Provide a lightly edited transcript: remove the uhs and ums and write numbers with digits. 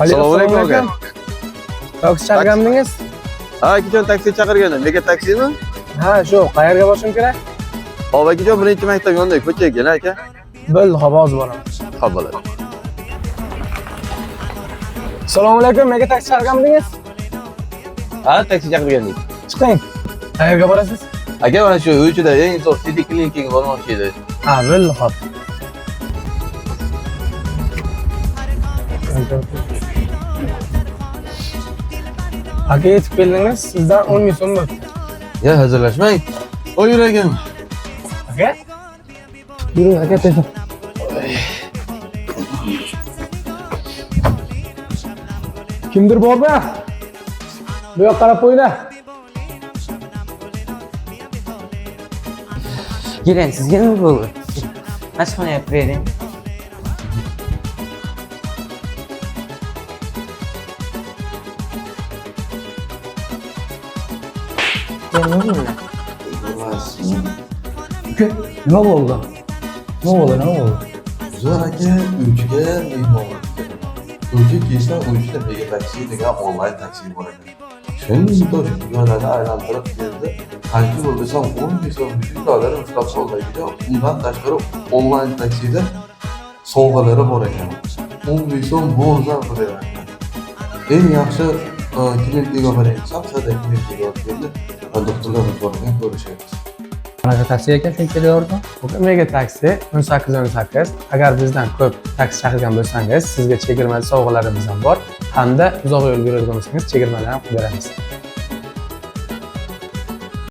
Assalomu alaykum aka. Taksi chaqirgandingiz? Ha, akajon taksi chaqirgandim. Mega taksimi? Ha, shu. Qayerga borishim kerak? Hop, akajon birinchi maktab yonidagi ko'chaga kel, aka. Bo'ldi, hop, hozir boraman. Hop, bo'ladi. Assalomu alaykum. Mega taksi chaqirgandingiz? Ha, taksi chaqirgandik. Chiqing. Qayerga borasiz? Aka, mana shu uchida eng zo'r City Clinic'ga bormoqchi edi. Ha, bo'ldi, hop. Aka yetib keldingiz, sizdan 10 ming so'm o'tdi. Ya, hazırlaşmang. Qo'y yuragim. Aka? Yuring, aka, tezroq. Kimdir bormi? Bu yoqqa qarab qo'yinglar. Giren sizga nima bo'ldi? Mashxona yapib bering. Uka, nima bo'ldi? Nima bo'ldi? Güzel aka, uychiga mehmon bo'libdi. Uychi kelsa, uychida mega taksi degan onlayn taksi bor ekan. Shunday yo'llarni aylantirib keldi. Qancha bo'ldi desam, 10 ming so'm $100 ushlab qoldi. Undan tashqari onlayn taksida sovg'alari bor ekan. 10 ming so'm bo'zdan qilyapti. Eng yaxshi klinikga boring desam, sadaq klinikga olib keldi. Doktorlar bilan ko'rishyapmiz. Qanaqa taksi ekan shunchalik yordi? Mega taksi 1818. Agar bizdan ko'p taksi chaqirgan bo'lsangiz, sizga chegirmali sovg'alarimiz ham bor. Hamda uzoq yo'l yuradigan bo'lsangiz, chegirmalar ham qilib beramiz.